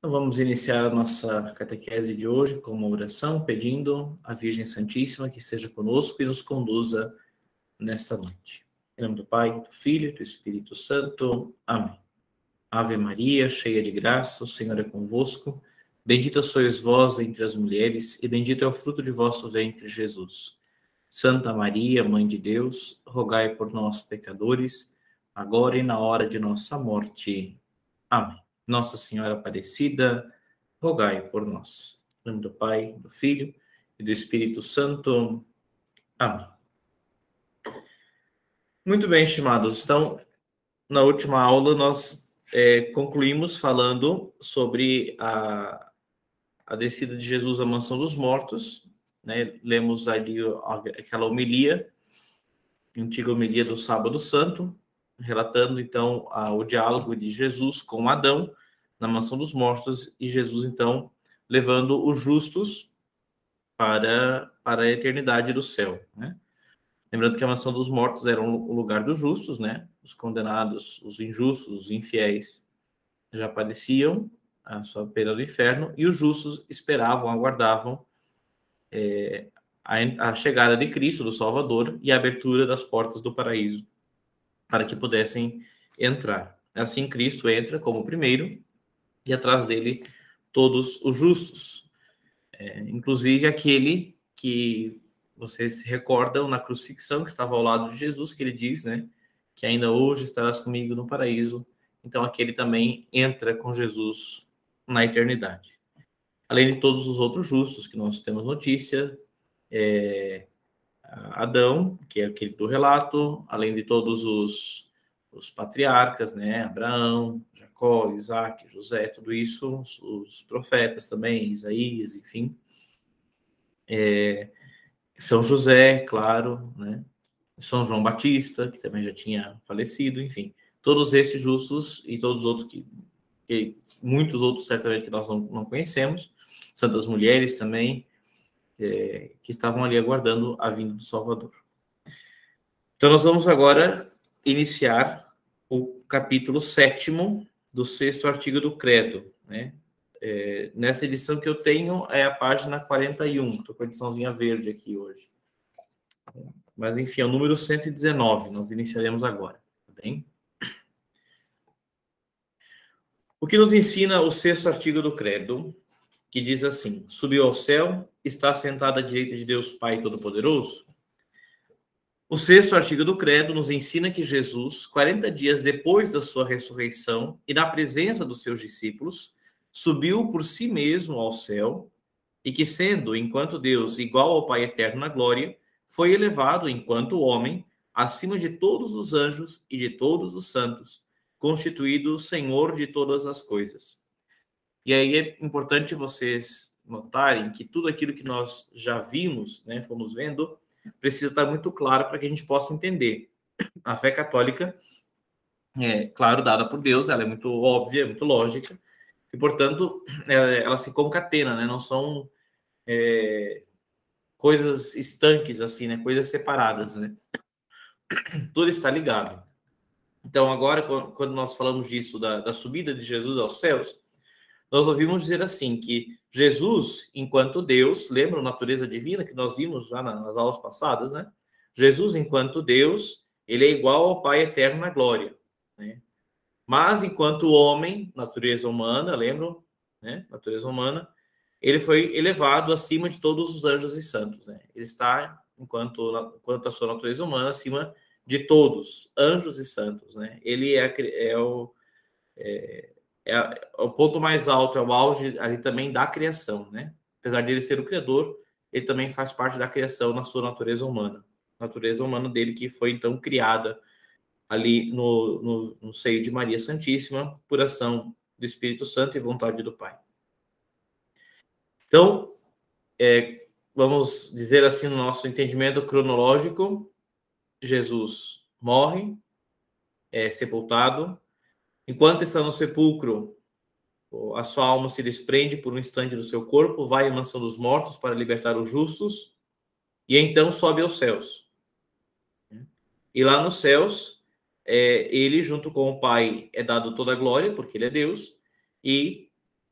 Então, vamos iniciar a nossa catequese de hoje com uma oração, pedindo à Virgem Santíssima que esteja conosco e nos conduza nesta noite. Em nome do Pai, do Filho e do Espírito Santo. Amém. Ave Maria, cheia de graça, o Senhor é convosco. Bendita sois vós entre as mulheres, e bendito é o fruto de vosso ventre, Jesus. Santa Maria, Mãe de Deus, rogai por nós, pecadores, agora e na hora de nossa morte. Amém. Nossa Senhora Aparecida, rogai por nós. Em nome do Pai, do Filho e do Espírito Santo. Amém. Muito bem, estimados. Então, na última aula, nós concluímos falando sobre a descida de Jesus à mansão dos mortos, né? Lemos ali aquela homilia, antiga homilia do Sábado Santo, relatando, então, o diálogo de Jesus com Adão na mansão dos mortos, e Jesus, então, levando os justos para a eternidade do céu, né? Lembrando que a mansão dos mortos era o lugar dos justos, né? Os condenados, os injustos, os infiéis já padeciam a sua pena do inferno, e os justos esperavam, aguardavam a chegada de Cristo, do Salvador, e a abertura das portas do paraíso, para que pudessem entrar. Assim, Cristo entra como primeiro, e atrás dele todos os justos. Inclusive aquele que vocês se recordam na crucifixão, que estava ao lado de Jesus, que ele diz, né, que ainda hoje estarás comigo no paraíso. Então, aquele também entra com Jesus na eternidade. Além de todos os outros justos que nós temos notícia, Adão, que é aquele do relato, além de todos os patriarcas, né, Abraão, Jacó, Isaac, José, tudo isso, os profetas também, Isaías, enfim. São José, claro, né? São João Batista, que também já tinha falecido, enfim. Todos esses justos e todos os outros que muitos outros certamente que nós não conhecemos, santas mulheres também, que estavam ali aguardando a vinda do Salvador. Então nós vamos agora iniciar o capítulo 7º do 6º artigo do Credo, né? Nessa edição que eu tenho é a página 41, estou com a ediçãozinha verde aqui hoje. Mas, enfim, é o número 119, nós iniciaremos agora, tá bem? O que nos ensina o 6º artigo do Credo, que diz assim: subiu ao céu, está sentado à direita de Deus Pai Todo-Poderoso. O 6º artigo do Credo nos ensina que Jesus, 40 dias depois da sua ressurreição e na presença dos seus discípulos, subiu por si mesmo ao céu, e que, sendo, enquanto Deus, igual ao Pai eterno na glória, foi elevado, enquanto homem, acima de todos os anjos e de todos os santos, constituído Senhor de todas as coisas. E aí é importante vocês notarem que tudo aquilo que nós já vimos, né, fomos vendo, precisa estar muito claro para que a gente possa entender. A fé católica é, claro, dada por Deus, ela é muito óbvia, muito lógica, e, portanto, ela se concatena, né? Não são coisas estanques, assim, né? Coisas separadas, né? Tudo está ligado. Então, agora, quando nós falamos disso, da subida de Jesus aos céus, nós ouvimos dizer assim, que Jesus, enquanto Deus, lembra a natureza divina que nós vimos já nas aulas passadas, né? Jesus, enquanto Deus, ele é igual ao Pai eterno na glória, né? Mas, enquanto homem, natureza humana, lembram? Né? Natureza humana, ele foi elevado acima de todos os anjos e santos, né? Ele está, enquanto a sua natureza humana, acima de todos, anjos e santos, né? Ele é o ponto mais alto, é o auge ali também da criação, né? Apesar de ele ser o criador, ele também faz parte da criação na sua natureza humana. Natureza humana dele que foi, então, criada ali no seio de Maria Santíssima, por ação do Espírito Santo e vontade do Pai. Então, vamos dizer assim, no nosso entendimento cronológico, Jesus morre, é sepultado. Enquanto está no sepulcro, a sua alma se desprende por um instante do seu corpo, vai à mansão dos mortos para libertar os justos, e então sobe aos céus. E lá nos céus, ele, junto com o Pai, é dado toda a glória, porque ele é Deus, e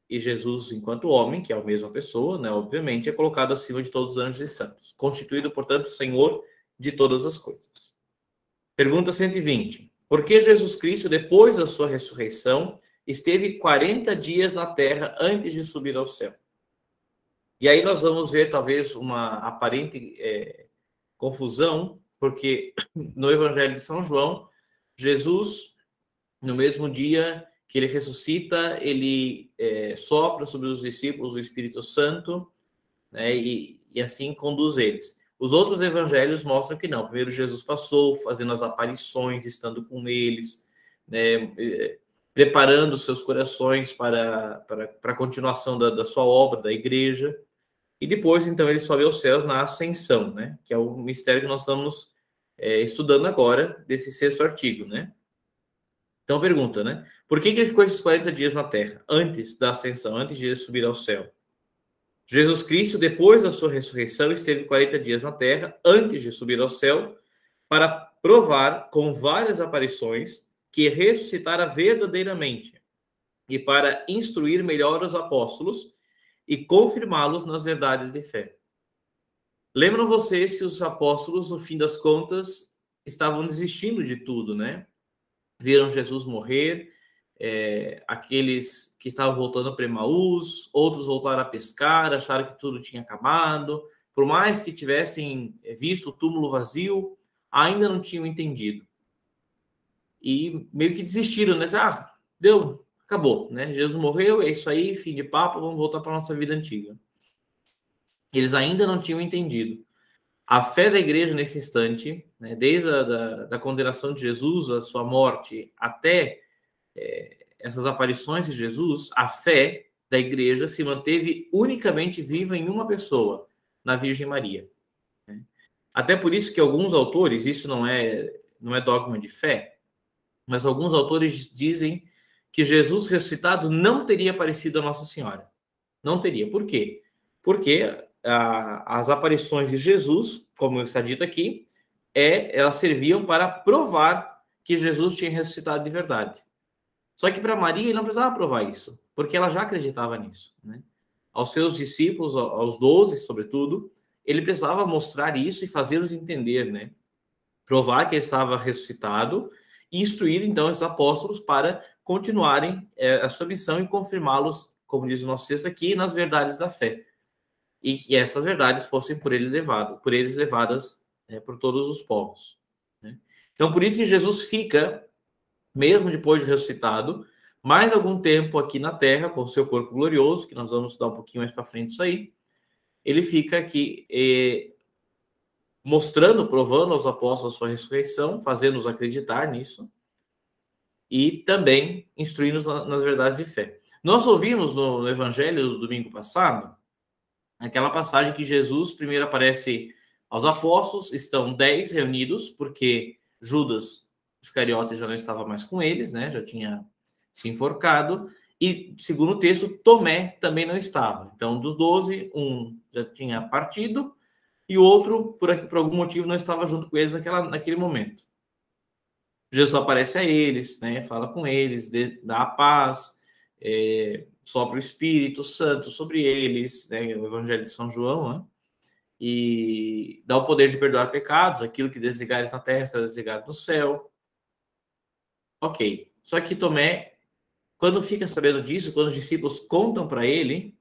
e Jesus, enquanto homem, que é a mesma pessoa, né, obviamente, é colocado acima de todos os anjos e santos, constituído, portanto, Senhor de todas as coisas. Pergunta 120. Por que Jesus Cristo, depois da sua ressurreição, esteve 40 dias na terra antes de subir ao céu? E aí nós vamos ver, talvez, uma aparente confusão, porque no Evangelho de São João, Jesus, no mesmo dia que ele ressuscita, ele sopra sobre os discípulos o Espírito Santo, né, e assim conduz eles. Os outros evangelhos mostram que não. Primeiro Jesus passou, fazendo as aparições, estando com eles, né, preparando seus corações para a continuação da sua obra, da igreja. E depois, então, ele sobe aos céus na ascensão, né, que é o mistério que nós estamos estudando agora, desse 6º artigo, né? Então, pergunta, né? Por que ele ficou esses 40 dias na terra, antes da ascensão, antes de ele subir ao céu? Jesus Cristo, depois da sua ressurreição, esteve 40 dias na terra, antes de subir ao céu, para provar, com várias aparições, que ressuscitara verdadeiramente, e para instruir melhor os apóstolos e confirmá-los nas verdades de fé. Lembram vocês que os apóstolos, no fim das contas, estavam desistindo de tudo, né? Viram Jesus morrer, aqueles que estavam voltando para Emaús, outros voltaram a pescar, acharam que tudo tinha acabado. Por mais que tivessem visto o túmulo vazio, ainda não tinham entendido. E meio que desistiram, né? Deu, acabou, né? Jesus morreu, é isso aí, fim de papo, vamos voltar para a nossa vida antiga. Eles ainda não tinham entendido. A fé da igreja nesse instante, né, desde a condenação de Jesus, a sua morte, até essas aparições de Jesus, a fé da igreja se manteve unicamente viva em uma pessoa, na Virgem Maria. Né? Até por isso que alguns autores, isso não é dogma de fé, mas alguns autores dizem que Jesus ressuscitado não teria aparecido a Nossa Senhora. Não teria. Por quê? Porque as aparições de Jesus, como está dito aqui, elas serviam para provar que Jesus tinha ressuscitado de verdade. Só que para Maria ele não precisava provar isso, porque ela já acreditava nisso, né? Aos seus discípulos, aos 12, sobretudo, ele precisava mostrar isso e fazê-los entender, né? Provar que ele estava ressuscitado e instruir, então, os apóstolos para continuarem a sua missão e confirmá-los, como diz o nosso texto aqui, nas verdades da fé. E que essas verdades fossem por eles levadas por todos os povos. Né? Então, por isso que Jesus fica, mesmo depois de ressuscitado, mais algum tempo aqui na Terra, com o seu corpo glorioso, que nós vamos estudar um pouquinho mais para frente isso aí, ele fica aqui mostrando, provando aos apóstolos a sua ressurreição, fazendo-os acreditar nisso, e também instruindo-os nas verdades de fé. Nós ouvimos no Evangelho do domingo passado, aquela passagem que Jesus primeiro aparece aos apóstolos, estão 10 reunidos, porque Judas Iscariote já não estava mais com eles, né? Já tinha se enforcado, e segundo o texto, Tomé também não estava. Então, dos 12, um já tinha partido, e o outro, por algum motivo, não estava junto com eles naquele momento. Jesus aparece a eles, né? Fala com eles, dá a paz, sopra o Espírito Santo sobre eles, né? O Evangelho de São João, né? E dá o poder de perdoar pecados, aquilo que desligares na terra será desligado no céu. Ok. Só que Tomé, quando fica sabendo disso, quando os discípulos contam para ele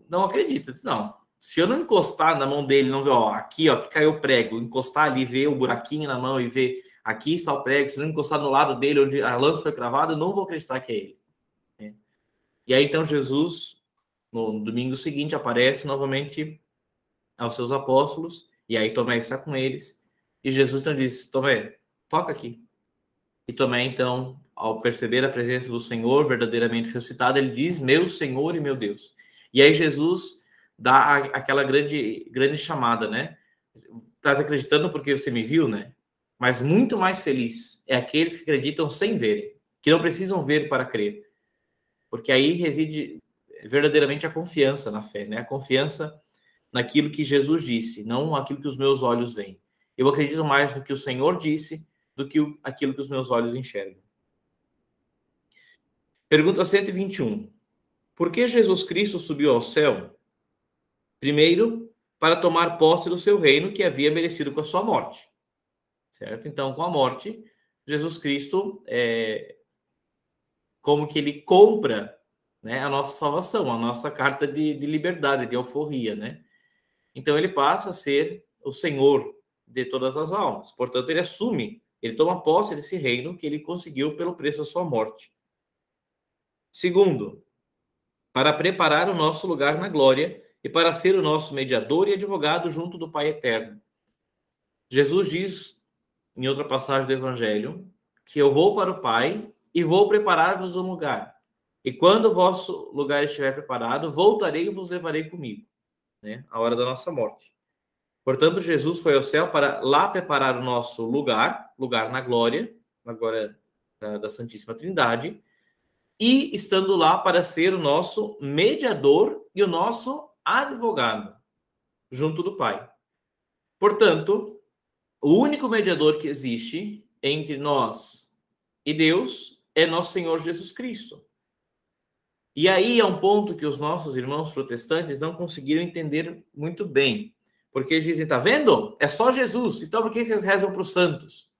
não acredita. Diz, não, se eu não encostar na mão dele, não ver, ó, aqui, ó, que caiu o prego, encostar ali, ver o buraquinho na mão e ver, aqui está o prego, se eu não encostar no lado dele, onde a lança foi cravada, eu não vou acreditar que é ele. E aí, então, Jesus, no domingo seguinte, aparece novamente aos seus apóstolos, e aí Tomé está com eles, e Jesus então diz, Tomé, toca aqui. E Tomé, então, ao perceber a presença do Senhor verdadeiramente ressuscitado, ele diz, meu Senhor e meu Deus. E aí Jesus dá aquela grande chamada, né? Estás acreditando porque você me viu, né? Mas muito mais feliz é aqueles que acreditam sem verem, que não precisam ver para crer. Porque aí reside verdadeiramente a confiança na fé, né? A confiança naquilo que Jesus disse, não aquilo que os meus olhos veem. Eu acredito mais no que o Senhor disse do que aquilo que os meus olhos enxergam. Pergunta 121. Por que Jesus Cristo subiu ao céu? Primeiro, para tomar posse do seu reino que havia merecido com a sua morte. Certo? Então, com a morte, Jesus Cristo, como que ele compra, né, a nossa salvação, a nossa carta de liberdade, de alforria, né? Então, ele passa a ser o Senhor de todas as almas. Portanto, ele assume, ele toma posse desse reino que ele conseguiu pelo preço da sua morte. Segundo, para preparar o nosso lugar na glória e para ser o nosso mediador e advogado junto do Pai eterno. Jesus diz, em outra passagem do Evangelho, que eu vou para o Pai e vou preparar-vos um lugar. E quando o vosso lugar estiver preparado, voltarei e vos levarei comigo, né? A hora da nossa morte. Portanto, Jesus foi ao céu para lá preparar o nosso lugar na glória da Santíssima Trindade, e estando lá para ser o nosso mediador e o nosso advogado junto do Pai. Portanto, o único mediador que existe entre nós e Deus é nosso Senhor Jesus Cristo. E aí é um ponto que os nossos irmãos protestantes não conseguiram entender muito bem. Porque eles dizem, tá vendo? É só Jesus. Então por que vocês rezam para os santos?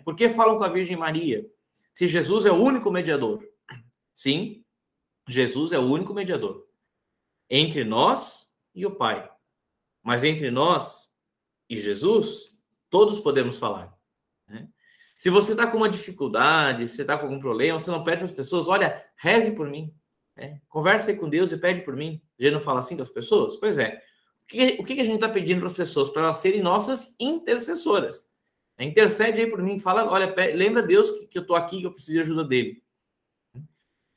Por que falam com a Virgem Maria? Se Jesus é o único mediador. Sim, Jesus é o único mediador. Entre nós e o Pai. Mas entre nós e Jesus, todos podemos falar. Né? Se você está com uma dificuldade, se você está com algum problema, você não pede para as pessoas, olha, reze por mim. Conversa aí com Deus e pede por mim. A gente não fala assim das pessoas? Pois é. O que a gente está pedindo para as pessoas? Para elas serem nossas intercessoras. Intercede aí por mim, fala, olha, lembra Deus que eu estou aqui, que eu preciso de ajuda dele.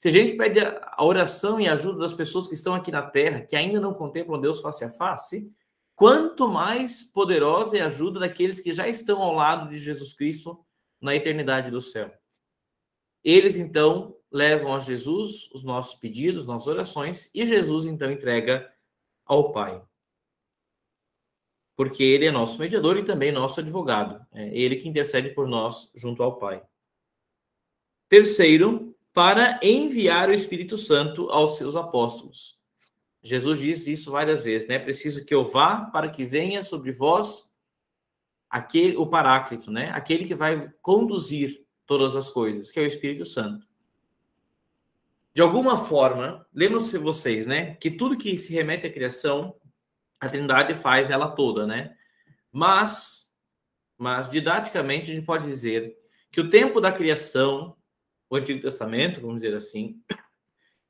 Se a gente pede a oração e a ajuda das pessoas que estão aqui na Terra, que ainda não contemplam Deus face a face, quanto mais poderosa é a ajuda daqueles que já estão ao lado de Jesus Cristo na eternidade do céu. Eles, então, levam a Jesus os nossos pedidos, nossas orações, e Jesus, então, entrega ao Pai. Porque ele é nosso mediador e também nosso advogado. É ele que intercede por nós junto ao Pai. Terceiro, para enviar o Espírito Santo aos seus apóstolos. Jesus diz isso várias vezes, né? Preciso que eu vá para que venha sobre vós o Paráclito, né? Aquele que vai conduzir todas as coisas, que é o Espírito Santo. De alguma forma, lembram-se vocês, né? Que tudo que se remete à criação, a Trindade faz ela toda, né? Mas didaticamente, a gente pode dizer que o tempo da criação, o Antigo Testamento, vamos dizer assim,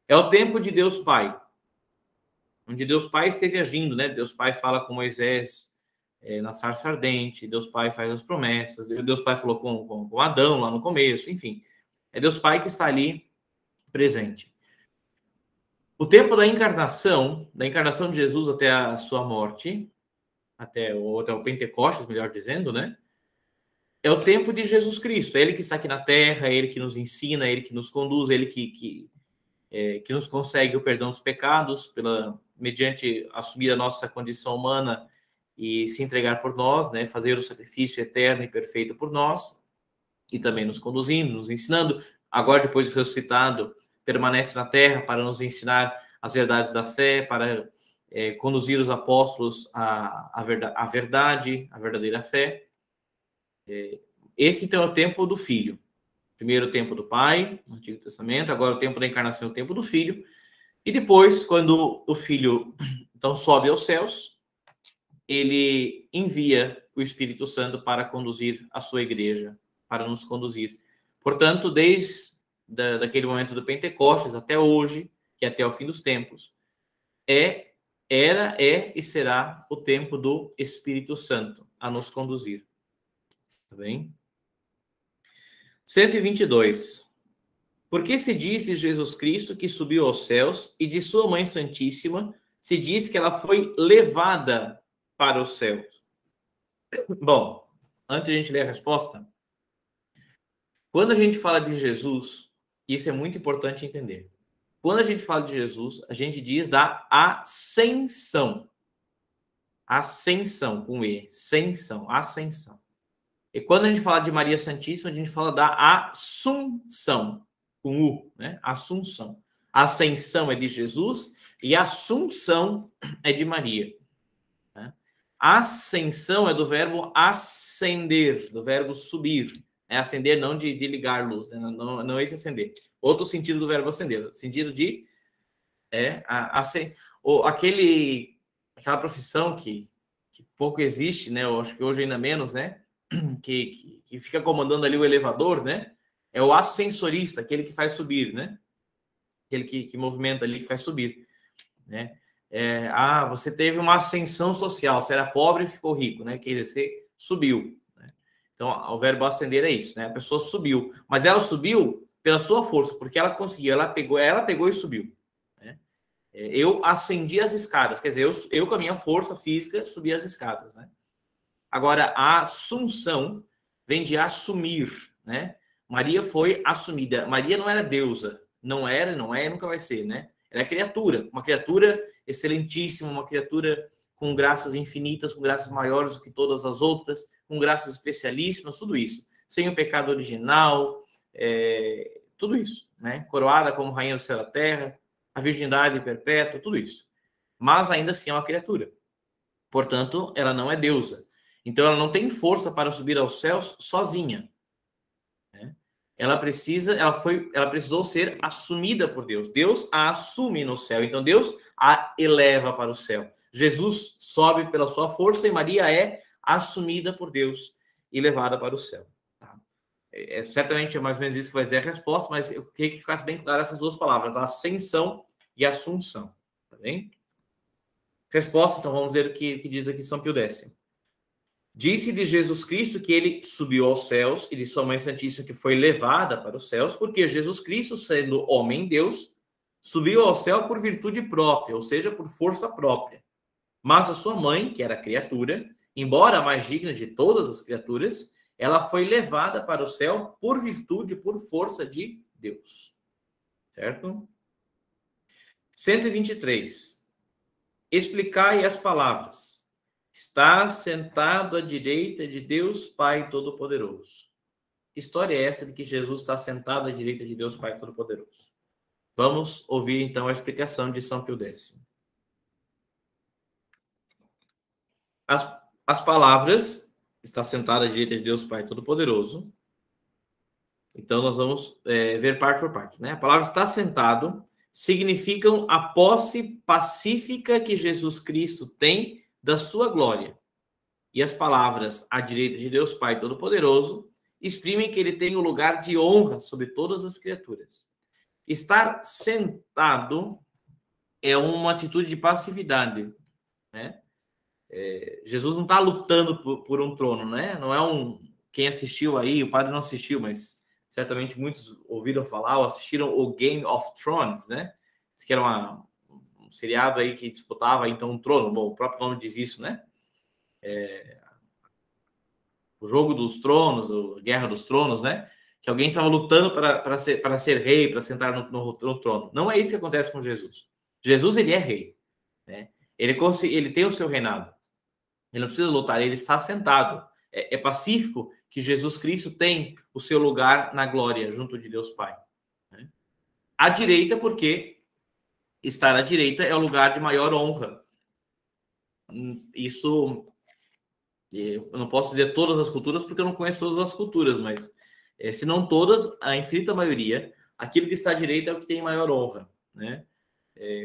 é o tempo de Deus Pai, onde Deus Pai esteve agindo, né? Deus Pai fala com Moisés na sarça ardente, Deus Pai faz as promessas, Deus Pai falou com Adão lá no começo, enfim. É Deus Pai que está ali presente. O tempo da encarnação de Jesus até a sua morte, até o Pentecostes, melhor dizendo, né? É o tempo de Jesus Cristo. É ele que está aqui na Terra, é ele que nos ensina, é ele que nos conduz, é ele que nos consegue o perdão dos pecados, mediante assumir a nossa condição humana e se entregar por nós, né? Fazer o sacrifício eterno e perfeito por nós, e também nos conduzindo, nos ensinando. Agora, depois de ressuscitado, permanece na Terra para nos ensinar as verdades da fé, para conduzir os apóstolos à verdade, à verdadeira fé. Esse, então, é o tempo do Filho. Primeiro o tempo do Pai, no Antigo Testamento, agora o tempo da encarnação, o tempo do Filho. E depois, quando o Filho, então, sobe aos céus, ele envia o Espírito Santo para conduzir a sua igreja, para nos conduzir. Portanto, desde daquele momento do Pentecostes até hoje, que é até o fim dos tempos, era e será o tempo do Espírito Santo a nos conduzir. Tá bem? 122. Por que se diz de Jesus Cristo que subiu aos céus e de sua Mãe Santíssima se diz que ela foi levada para os céus? Bom, antes de a gente ler a resposta, quando a gente fala de Jesus, isso é muito importante entender. Quando a gente fala de Jesus, a gente diz da ascensão. Ascensão, com E. Ascensão, ascensão. E quando a gente fala de Maria Santíssima, a gente fala da assunção. com U, né? Assunção. Ascensão é de Jesus e assunção é de Maria. Né? Ascensão é do verbo ascender, do verbo subir. É ascender não de ligar luz, né? Não é esse acender. Outro sentido do verbo acender, sentido de aquela profissão que pouco existe, né? Eu acho que hoje ainda menos, né? Que fica comandando ali o elevador, né? É o ascensorista, aquele que faz subir, né? Aquele que movimenta ali, que faz subir, né? Você teve uma ascensão social, você era pobre e ficou rico, né? Quer dizer, você subiu. Né? Então, o verbo ascender é isso, né? A pessoa subiu, mas ela subiu pela sua força, porque ela conseguiu, ela pegou e subiu. Né? Eu ascendi as escadas, quer dizer, eu com a minha força física subi as escadas, né? Agora, a assunção vem de assumir, né? Maria foi assumida. Maria não era deusa, não era, não é, nunca vai ser, né? Ela é criatura, uma criatura excelentíssima, uma criatura com graças infinitas, com graças maiores do que todas as outras, com graças especialíssimas, tudo isso. Sem o pecado original, tudo isso, né? Coroada como rainha do céu e da terra, a virgindade perpétua, tudo isso. Mas ainda assim é uma criatura. Portanto, ela não é deusa. Então, ela não tem força para subir aos céus sozinha. Né? Ela precisou ser assumida por Deus. Deus a assume no céu. Então, Deus a eleva para o céu. Jesus sobe pela sua força e Maria é assumida por Deus e levada para o céu. Tá? Certamente é mais ou menos isso que vai dizer a resposta, mas eu queria que ficasse bem claro essas duas palavras, a ascensão e a assunção. Tá bem? Resposta, então vamos ver o que diz aqui São Pio X. Disse de Jesus Cristo que ele subiu aos céus e de sua Mãe Santíssima que foi levada para os céus, porque Jesus Cristo, sendo homem Deus, subiu ao céu por virtude própria, ou seja, por força própria. Mas a sua mãe, que era criatura, embora a mais digna de todas as criaturas, ela foi levada para o céu por virtude, por força de Deus. Certo? 123. Explicai as palavras. Está sentado à direita de Deus Pai Todo-Poderoso. Que história é essa de que Jesus está sentado à direita de Deus Pai Todo-Poderoso? Vamos ouvir, então, a explicação de São Pio X. As palavras, está sentado à direita de Deus Pai Todo-Poderoso. Então, nós vamos ver parte por parte. Né? A palavra está sentado significam a posse pacífica que Jesus Cristo tem da sua glória. E as palavras à direita de Deus Pai Todo-Poderoso exprimem que ele tem o lugar de honra sobre todas as criaturas. Estar sentado é uma atitude de passividade, né? Jesus não está lutando por um trono, né? Não é quem assistiu aí, o padre não assistiu, mas certamente muitos ouviram falar ou assistiram o Game of Thrones, né? Diz que era um seriado aí que disputava então um trono. Bom, o próprio nome diz isso, né? O Jogo dos Tronos, a Guerra dos Tronos, né? Que alguém estava lutando para ser rei, para sentar no trono. Não é isso que acontece com Jesus. Jesus, ele é rei, né? Ele tem o seu reinado. Ele não precisa lutar, ele está sentado. É pacífico que Jesus Cristo tem o seu lugar na glória, junto de Deus Pai. Né? À direita, porque estar à direita é o lugar de maior honra. Isso, eu não posso dizer todas as culturas, porque eu não conheço todas as culturas, mas se não todas, a infinita maioria, aquilo que está à direita é o que tem maior honra. Né?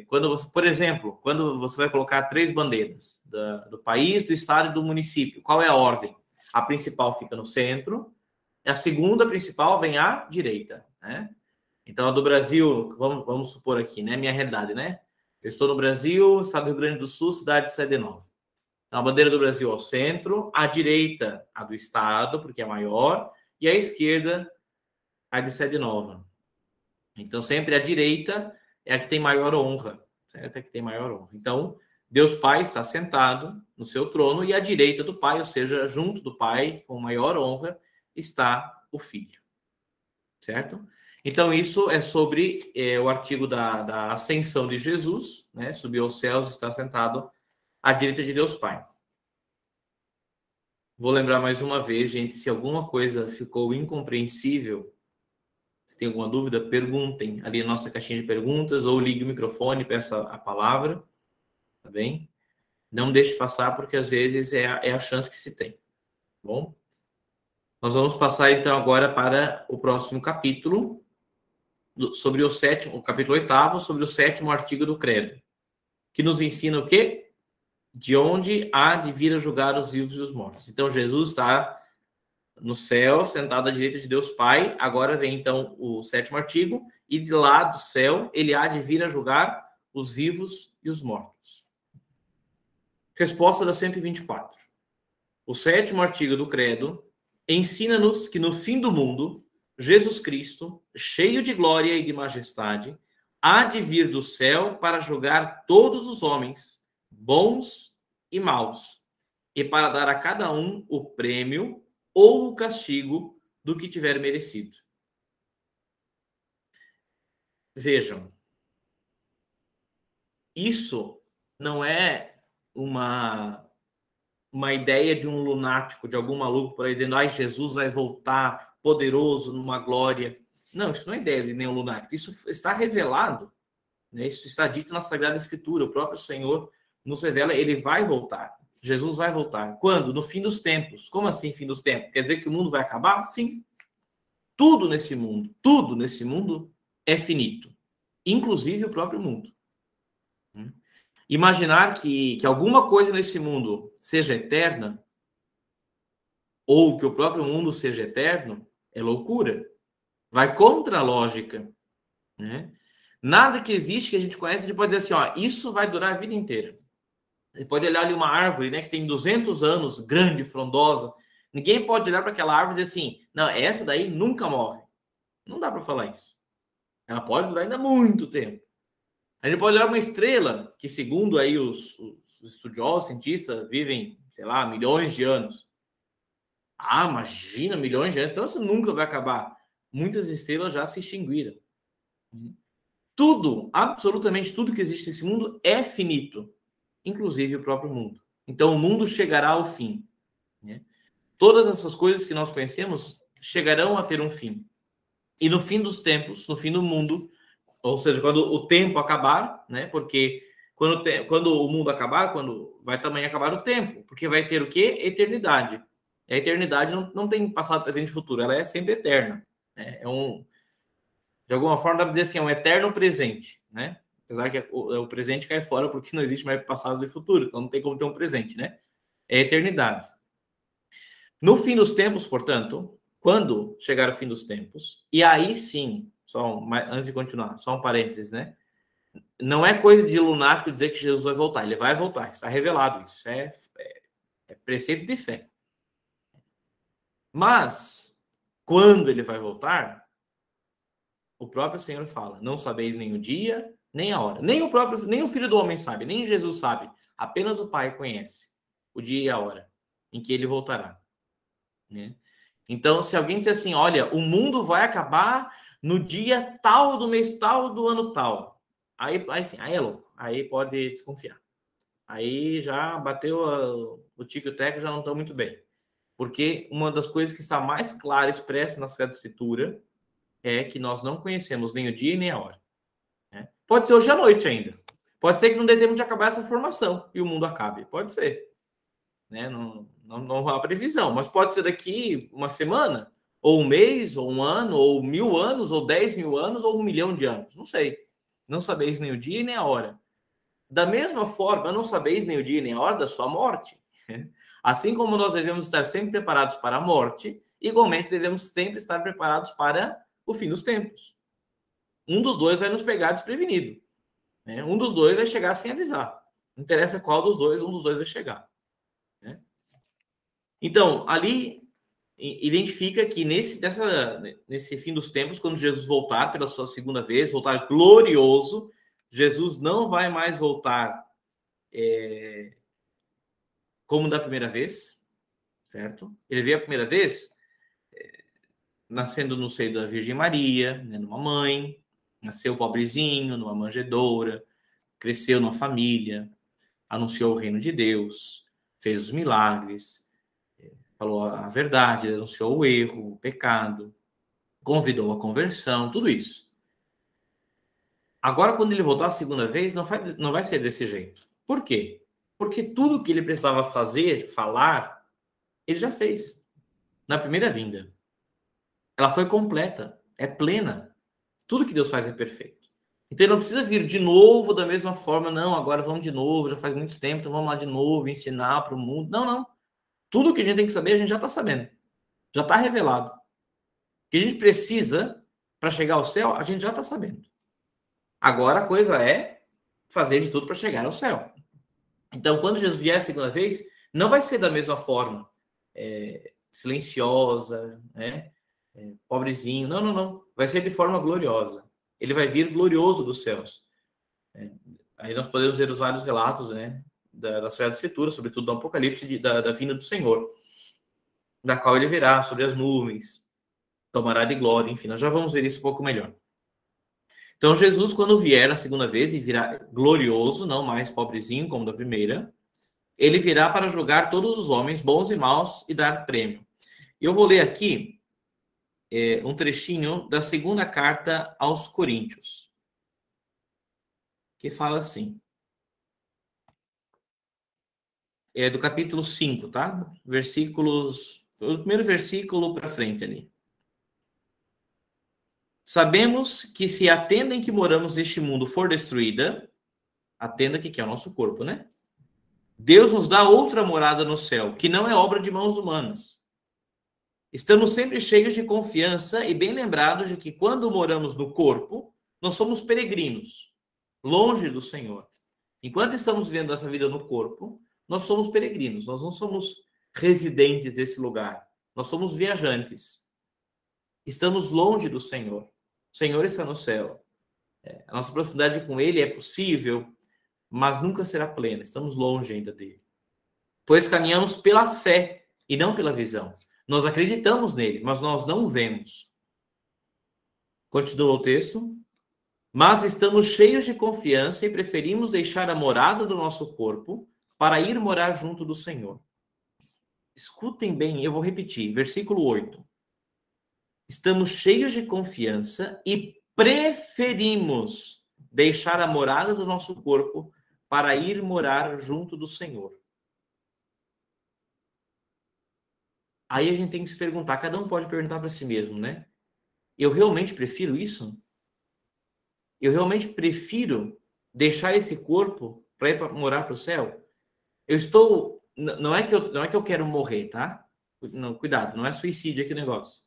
Quando você, por exemplo, quando você vai colocar 3 bandeiras do país, do estado e do município, qual é a ordem? A principal fica no centro, a segunda principal vem à direita, né? Então, a do Brasil, vamos supor aqui, né? Minha realidade, né? Eu estou no Brasil, estado do Rio Grande do Sul, cidade de Sede Nova. Então, a bandeira do Brasil ao centro, à direita a do estado, porque é maior, e à esquerda a de Sede Nova. Então, sempre à direita é a que tem maior honra, certo? É a que tem maior honra. Então, Deus Pai está sentado no seu trono e à direita do Pai, ou seja, junto do Pai, com maior honra, está o Filho, certo? Então, isso é sobre o artigo da ascensão de Jesus, né? Subiu aos céus, está sentado à direita de Deus Pai. Vou lembrar mais uma vez, gente, se alguma coisa ficou incompreensível, Se tem alguma dúvida, perguntem ali na nossa caixinha de perguntas ou ligue o microfone, peça a palavra, tá bem? Não deixe passar, porque às vezes é a chance que se tem, tá bom? Nós vamos passar então agora para o próximo capítulo, sobre o capítulo 8º, sobre o 7º artigo do credo, que nos ensina o quê? De onde há de vir a julgar os vivos e os mortos. Então, Jesus está no céu, sentado à direita de Deus Pai. Agora vem, então, o 7º artigo. E de lá do céu, ele há de vir a julgar os vivos e os mortos. Resposta da 124. O 7º artigo do credo ensina-nos que no fim do mundo, Jesus Cristo, cheio de glória e de majestade, há de vir do céu para julgar todos os homens, bons e maus, e para dar a cada um o prêmio ou o castigo do que tiver merecido. Vejam, isso não é uma ideia de um lunático, de algum maluco por aí dizendo, ai, Jesus vai voltar poderoso numa glória. Não, isso não é ideia de nenhum lunático. Isso está revelado, né? Isso está dito na Sagrada Escritura. O próprio Senhor nos revela, ele vai voltar. Jesus vai voltar. Quando? No fim dos tempos. Como assim, fim dos tempos? Quer dizer que o mundo vai acabar? Sim. Tudo nesse mundo é finito. Inclusive o próprio mundo. Imaginar que alguma coisa nesse mundo seja eterna, ou que o próprio mundo seja eterno, é loucura. Vai contra a lógica, né? Nada que existe, que a gente conhece, a gente pode dizer assim, ó, isso vai durar a vida inteira. Você pode olhar ali uma árvore, né, que tem 200 anos, grande, frondosa. Ninguém pode olhar para aquela árvore e dizer assim, não, essa daí nunca morre. Não dá para falar isso. Ela pode durar ainda muito tempo. A gente pode olhar uma estrela, que segundo aí os estudiosos, cientistas, vivem, sei lá, milhões de anos. Ah, imagina, milhões de anos. Então isso nunca vai acabar. Muitas estrelas já se extinguiram. Tudo, absolutamente tudo que existe nesse mundo é finito, inclusive o próprio mundo. Então o mundo chegará ao fim, né? Todas essas coisas que nós conhecemos chegarão a ter um fim. E no fim dos tempos, no fim do mundo, ou seja, quando o tempo acabar, né? Porque quando o mundo acabar, quando vai também acabar o tempo, porque vai ter o quê? Eternidade. A eternidade não tem passado, presente e futuro, ela é sempre eterna. Né? De alguma forma, dá para dizer assim, é um eterno presente, né? Apesar que o presente cai fora porque não existe mais passado e futuro, então não tem como ter um presente, né? É eternidade. No fim dos tempos, portanto, quando chegar o fim dos tempos, e aí sim, antes de continuar, só um parênteses, né? Não é coisa de lunático dizer que Jesus vai voltar, ele vai voltar, está revelado, isso é preceito de fé. Mas, quando ele vai voltar, o próprio Senhor fala, não sabeis nem o dia, nem a hora. Nem o Filho do Homem sabe, nem Jesus sabe. Apenas o Pai conhece o dia e a hora em que ele voltará. Né? Então, se alguém disser assim, olha, o mundo vai acabar no dia tal do mês tal do ano tal. Aí é louco. Aí pode desconfiar. Aí já bateu o tico e o teco, já não estão muito bem. Porque uma das coisas que está mais clara expressa na Sagrada Escritura é que nós não conhecemos nem o dia e nem a hora. Né? Pode ser hoje à noite ainda. Pode ser que não dê tempo de acabar essa formação e o mundo acabe. Pode ser. Né? Não há previsão, mas pode ser daqui uma semana, ou um mês, ou um ano, ou 1000 anos, ou 10.000 anos, ou 1 milhão de anos. Não sei. Não sabeis nem o dia e nem a hora. Da mesma forma, não sabeis nem o dia nem a hora da sua morte. Assim como nós devemos estar sempre preparados para a morte, igualmente devemos sempre estar preparados para o fim dos tempos. Um dos dois vai nos pegar desprevenido. Né? Um dos dois vai chegar sem avisar. Não interessa qual dos dois, um dos dois vai chegar. Né? Então, ali identifica que nesse fim dos tempos, quando Jesus voltar pela sua segunda vez, voltar glorioso, Jesus não vai mais voltar como da primeira vez, certo? Ele veio a primeira vez nascendo no seio da Virgem Maria, né, numa mãe, nasceu pobrezinho, numa manjedoura, cresceu numa família, anunciou o reino de Deus, fez os milagres, falou a verdade, denunciou o erro, o pecado, convidou à conversão, tudo isso. Agora, quando ele voltar a segunda vez, não vai ser desse jeito. Por quê? Porque tudo que ele precisava fazer, falar, ele já fez na primeira vinda. Ela foi completa, é plena. Tudo que Deus faz é perfeito. Então ele não precisa vir de novo da mesma forma, não, agora vamos de novo, já faz muito tempo, então vamos lá de novo, ensinar para o mundo. Não, não. Tudo que a gente tem que saber, a gente já está sabendo. Já está revelado. O que a gente precisa para chegar ao céu, a gente já está sabendo. Agora a coisa é fazer de tudo para chegar ao céu. Então, quando Jesus vier a segunda vez, não vai ser da mesma forma, silenciosa, né? Pobrezinho. Não, não, não. Vai ser de forma gloriosa. Ele vai vir glorioso dos céus. Aí nós podemos ver os vários relatos, né, da Sagrada Escritura, sobretudo do Apocalipse, da vinda do Senhor, da qual ele virá sobre as nuvens, tomará de glória, enfim, nós já vamos ver isso um pouco melhor. Então, Jesus, quando vier a segunda vez e virá glorioso, não mais pobrezinho como da primeira, ele virá para julgar todos os homens, bons e maus, e dar prêmio. Eu vou ler aqui um trechinho da segunda carta aos Coríntios, que fala assim. É do capítulo 5, tá? O primeiro versículo para frente ali. Sabemos que se a tenda em que moramos neste mundo for destruída, a tenda que é o nosso corpo, né? Deus nos dá outra morada no céu, que não é obra de mãos humanas. Estamos sempre cheios de confiança e bem lembrados de que quando moramos no corpo, nós somos peregrinos, longe do Senhor. Enquanto estamos vivendo essa vida no corpo, nós somos peregrinos, nós não somos residentes desse lugar, nós somos viajantes. Estamos longe do Senhor. O Senhor está no céu. A nossa proximidade com Ele é possível, mas nunca será plena. Estamos longe ainda dele. Pois caminhamos pela fé e não pela visão. Nós acreditamos nele, mas nós não o vemos. Continua o texto. Mas estamos cheios de confiança e preferimos deixar a morada do nosso corpo para ir morar junto do Senhor. Escutem bem, eu vou repetir. Versículo 8. Estamos cheios de confiança e preferimos deixar a morada do nosso corpo para ir morar junto do Senhor. Aí a gente tem que se perguntar, cada um pode perguntar para si mesmo, né? Eu realmente prefiro isso? Eu realmente prefiro deixar esse corpo para ir morar para o céu? Eu estou... Não é que eu quero morrer, tá? Não, cuidado, não é suicídio aqui o negócio.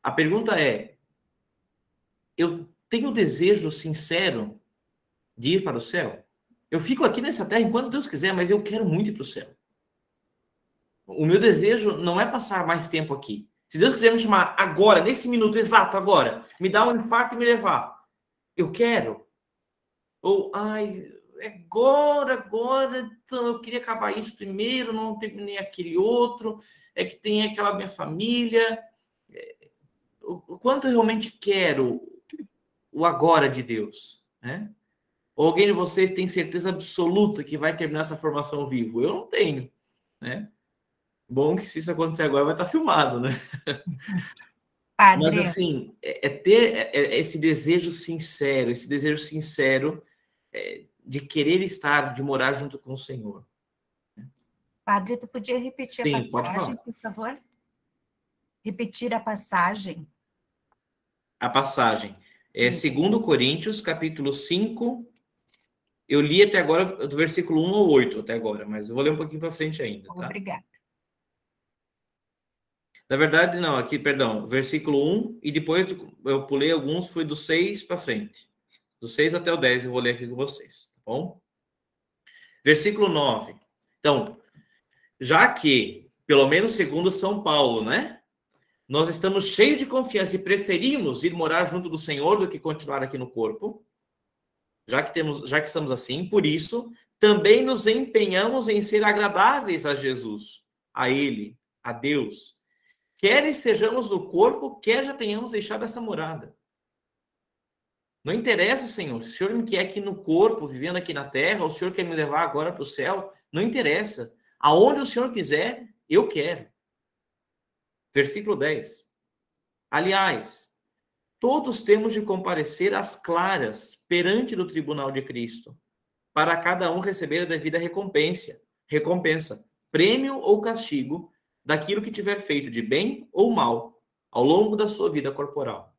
A pergunta é, eu tenho desejo sincero de ir para o céu? Eu fico aqui nessa terra enquanto Deus quiser, mas eu quero muito ir para o céu. O meu desejo não é passar mais tempo aqui. Se Deus quiser me chamar agora, nesse minuto exato agora, me dar um infarto e me levar, eu quero. Ou, agora, então eu queria acabar isso primeiro, não terminei aquele outro, é que tem aquela minha família. O quanto eu realmente quero o agora de Deus, né? Ou alguém de vocês tem certeza absoluta que vai terminar essa formação vivo? Eu não tenho, né? Bom que se isso acontecer agora vai estar filmado, né? Padre. Mas assim, ter esse desejo sincero, de querer estar, de morar junto com o Senhor. Padre, tu podia repetir a passagem, por favor? Repetir a passagem. A passagem. 2 Coríntios, capítulo 5. Eu li até agora, do versículo 1 ao 8 até agora, mas eu vou ler um pouquinho para frente ainda, tá? Obrigada. Na verdade, não, aqui, perdão, versículo 1, e depois eu pulei alguns, foi do 6 para frente. Do 6 até o 10 eu vou ler aqui com vocês, tá bom? Versículo 9. Então, já que, pelo menos segundo São Paulo, né? Nós estamos cheios de confiança e preferimos ir morar junto do Senhor do que continuar aqui no corpo, já que estamos assim, por isso, também nos empenhamos em ser agradáveis a Jesus, a Ele, a Deus, quer estejamos no corpo, quer já tenhamos deixado essa morada. Não interessa, Senhor, se o Senhor me quer aqui no corpo, vivendo aqui na terra, ou o Senhor quer me levar agora para o céu, não interessa. Aonde o Senhor quiser, eu quero. Versículo 10. Aliás, todos temos de comparecer às claras perante do tribunal de Cristo, para cada um receber a devida recompensa, prêmio ou castigo, daquilo que tiver feito de bem ou mal, ao longo da sua vida corporal.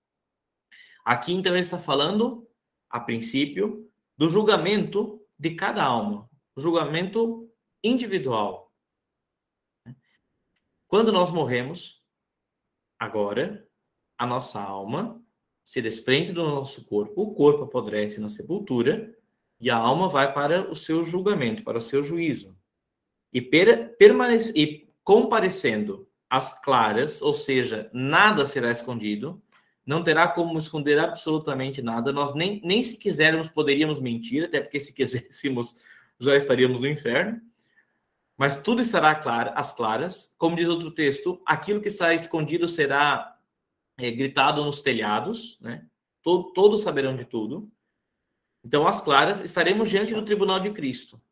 Aqui, então, ele está falando, a princípio, do julgamento de cada alma, o julgamento individual. Quando nós morremos, agora, a nossa alma se desprende do nosso corpo, o corpo apodrece na sepultura, e a alma vai para o seu julgamento, para o seu juízo. E comparecendo às claras, ou seja, nada será escondido, não terá como esconder absolutamente nada. Nós nem se quisermos poderíamos mentir, até porque se quiséssemos já estaríamos no inferno. Mas tudo estará às claras. Como diz outro texto, aquilo que está escondido será gritado nos telhados, né? Todos saberão de tudo. Então, às claras, estaremos diante do tribunal de Cristo.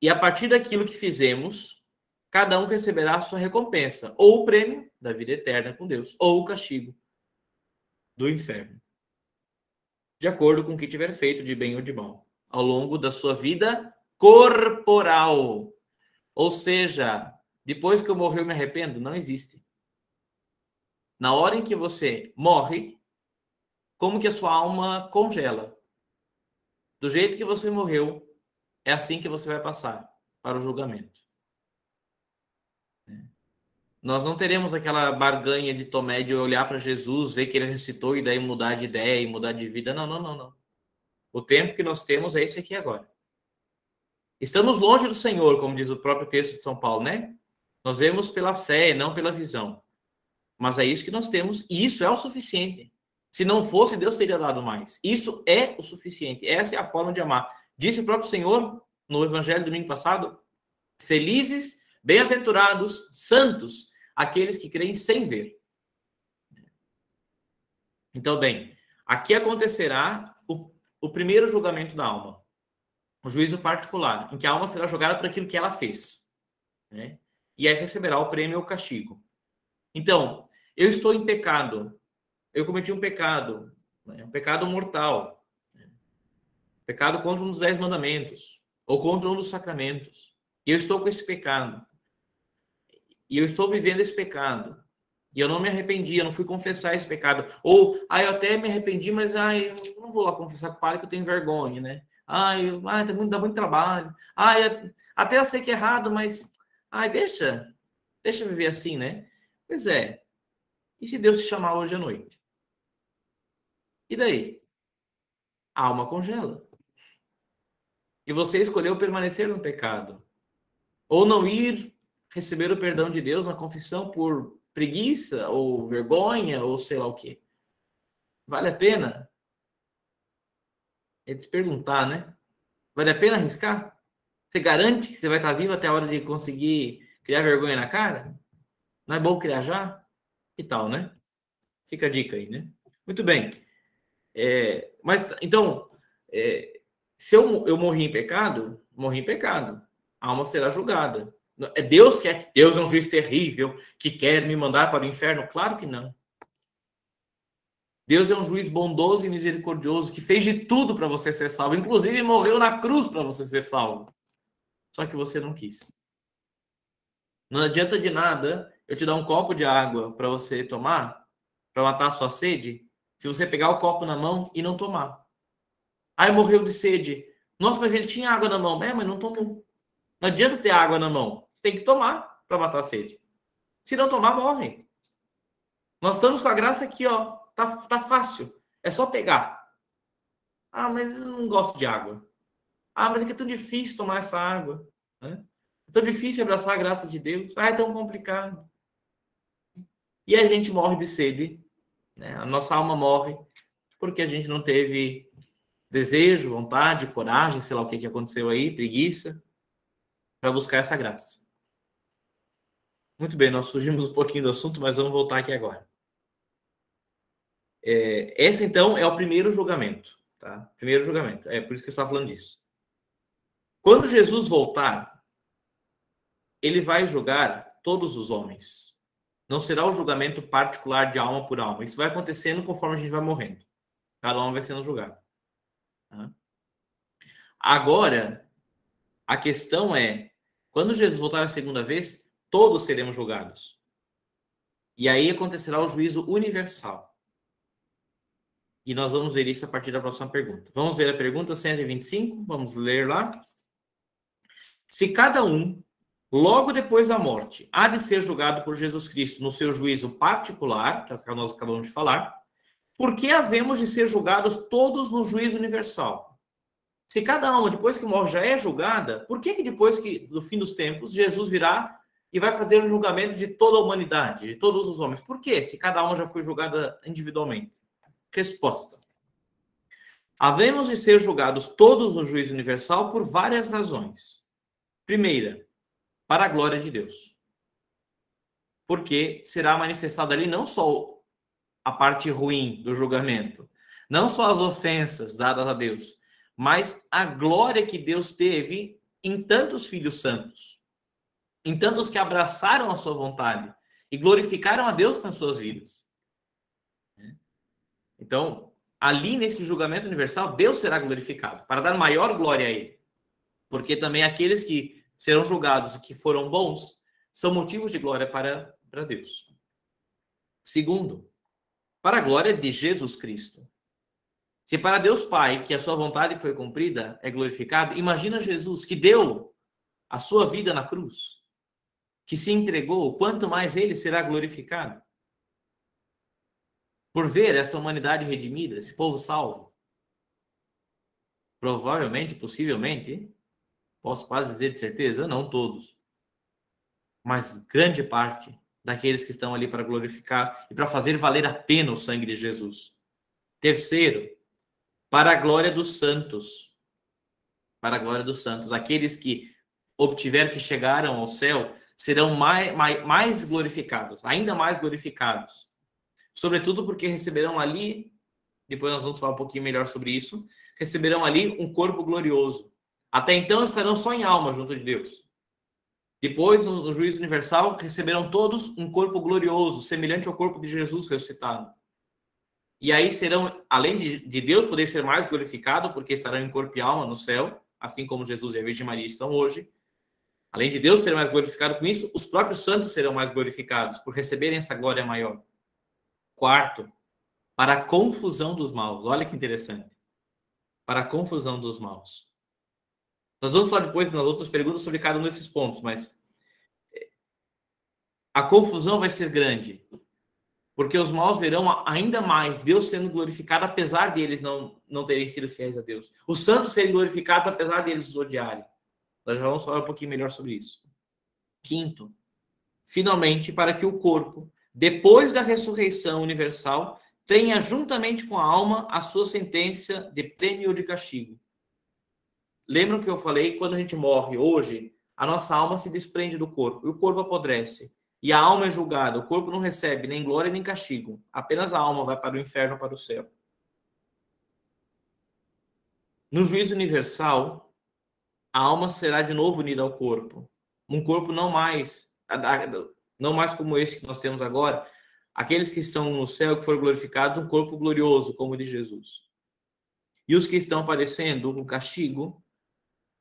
E a partir daquilo que fizemos, cada um receberá a sua recompensa, ou o prêmio da vida eterna com Deus, ou o castigo do inferno, de acordo com o que tiver feito de bem ou de mal, ao longo da sua vida corporal. Ou seja, depois que eu morrer eu me arrependo? Não existe. Na hora em que você morre, como que a sua alma congela? Do jeito que você morreu, é assim que você vai passar para o julgamento. Nós não teremos aquela barganha de Tomé de olhar para Jesus, ver que ele ressuscitou e daí mudar de ideia e mudar de vida. Não. O tempo que nós temos é esse aqui agora. Estamos longe do Senhor, como diz o próprio texto de São Paulo, né? Nós vemos pela fé, não pela visão. Mas é isso que nós temos e isso é o suficiente. Se não fosse, Deus teria dado mais. Isso é o suficiente. Essa é a forma de amar. Disse o próprio Senhor no Evangelho do domingo passado: felizes, bem-aventurados, santos, aqueles que creem sem ver. Então, bem, aqui acontecerá o primeiro julgamento da alma, o juízo particular, em que a alma será julgada por aquilo que ela fez, né? E aí receberá o prêmio ou o castigo. Então, eu estou em pecado, eu cometi um pecado, né? Um pecado mortal, né? Pecado contra um dos 10 mandamentos, ou contra um dos sacramentos, e eu estou com esse pecado, e eu estou vivendo esse pecado, e eu não me arrependi, eu não fui confessar esse pecado. Ou, eu até me arrependi, mas eu não vou lá confessar com o padre que eu tenho vergonha, né? Dá muito trabalho. Até eu sei que é errado, mas deixa eu viver assim, né? Pois é. E se Deus te chamar hoje à noite? E daí? A alma congela. E você escolheu permanecer no pecado. Ou não ir receber o perdão de Deus na confissão por preguiça, ou vergonha, ou sei lá o quê. Vale a pena? É de se perguntar, né? Vale a pena arriscar? Você garante que você vai estar vivo até a hora de conseguir criar vergonha na cara? Não é bom criar já? Que tal, né? Fica a dica aí, né? Muito bem. Mas, então, se eu morri em pecado, morri em pecado. A alma será julgada. Deus é um juiz terrível que quer me mandar para o inferno? Claro que não. Deus é um juiz bondoso e misericordioso que fez de tudo para você ser salvo, inclusive morreu na cruz para você ser salvo. Só que você não quis. Não adianta de nada eu te dar um copo de água para você tomar, para matar a sua sede, se você pegar o copo na mão e não tomar. Morreu de sede. Nossa, mas ele tinha água na mão. Mas não tomou. Não adianta ter água na mão. Tem que tomar para matar a sede. Se não tomar, morre. Nós estamos com a graça aqui, ó. Tá fácil. É só pegar. Mas eu não gosto de água. Mas é que é tão difícil tomar essa água, né? É tão difícil abraçar a graça de Deus. É tão complicado. E a gente morre de sede, né? A nossa alma morre porque a gente não teve desejo, vontade, coragem, sei lá o que aconteceu aí, preguiça, para buscar essa graça. Muito bem, nós fugimos um pouquinho do assunto, mas vamos voltar aqui agora. Esse, então, é o primeiro julgamento, tá? Primeiro julgamento. É por isso que eu estava falando disso. Quando Jesus voltar, ele vai julgar todos os homens. Não será o julgamento particular de alma por alma. Isso vai acontecendo conforme a gente vai morrendo. Cada um vai sendo julgado. Agora, a questão é, quando Jesus voltar a segunda vez, todos seremos julgados. E aí acontecerá o juízo universal. E nós vamos ver isso a partir da próxima pergunta. Vamos ver a pergunta 125? Vamos ler lá. Se cada um, logo depois da morte, há de ser julgado por Jesus Cristo no seu juízo particular, que é o que nós acabamos de falar, por que havemos de ser julgados todos no juízo universal? Se cada alma, depois que morre, já é julgada, por que depois do fim dos tempos, Jesus virá e vai fazer o julgamento de toda a humanidade, de todos os homens? Por quê? Se cada alma já foi julgada individualmente. Resposta. Havemos de ser julgados todos no juízo universal por várias razões. Primeira, para a glória de Deus. Porque será manifestada ali não só a parte ruim do julgamento, não só as ofensas dadas a Deus, mas a glória que Deus teve em tantos filhos santos, em tantos que abraçaram a sua vontade e glorificaram a Deus com as suas vidas. Então, ali nesse julgamento universal, Deus será glorificado, para dar maior glória a Ele. Porque também aqueles que serão julgados e que foram bons, são motivos de glória para Deus. Segundo, para a glória de Jesus Cristo. Se para Deus Pai, que a sua vontade foi cumprida, é glorificado, imagina Jesus, que deu a sua vida na cruz, que se entregou, quanto mais Ele será glorificado. Por ver essa humanidade redimida, esse povo salvo. Provavelmente, possivelmente, posso quase dizer de certeza, não todos, mas grande parte daqueles que estão ali para glorificar e para fazer valer a pena o sangue de Jesus. Terceiro, para a glória dos santos. Para a glória dos santos. Aqueles que obtiveram, que chegaram ao céu, serão mais glorificados, ainda mais glorificados. Sobretudo porque receberão ali, depois nós vamos falar um pouquinho melhor sobre isso, receberão ali um corpo glorioso. Até então estarão só em alma junto de Deus. Depois, no juízo universal, receberão todos um corpo glorioso, semelhante ao corpo de Jesus ressuscitado. E aí serão, além de Deus poder ser mais glorificado, porque estarão em corpo e alma no céu, assim como Jesus e a Virgem Maria estão hoje, além de Deus ser mais glorificado com isso, os próprios santos serão mais glorificados, por receberem essa glória maior. Quarto, para a confusão dos maus. Olha que interessante. Para a confusão dos maus. Nós vamos falar depois nas outras perguntas sobre cada um desses pontos, mas a confusão vai ser grande, porque os maus verão ainda mais Deus sendo glorificado, apesar de eles não terem sido fiéis a Deus. Os santos serem glorificados, apesar de eles os odiarem. Nós já vamos falar um pouquinho melhor sobre isso. Quinto, finalmente, para que o corpo, depois da ressurreição universal, tenha juntamente com a alma a sua sentença de prêmio ou de castigo. Lembram que eu falei, quando a gente morre hoje, a nossa alma se desprende do corpo, e o corpo apodrece, e a alma é julgada, o corpo não recebe nem glória nem castigo, apenas a alma vai para o inferno ou para o céu. No juízo universal, a alma será de novo unida ao corpo, um corpo não mais como esse que nós temos agora, aqueles que estão no céu, que foram glorificados, um corpo glorioso, como o de Jesus. E os que estão padecendo o castigo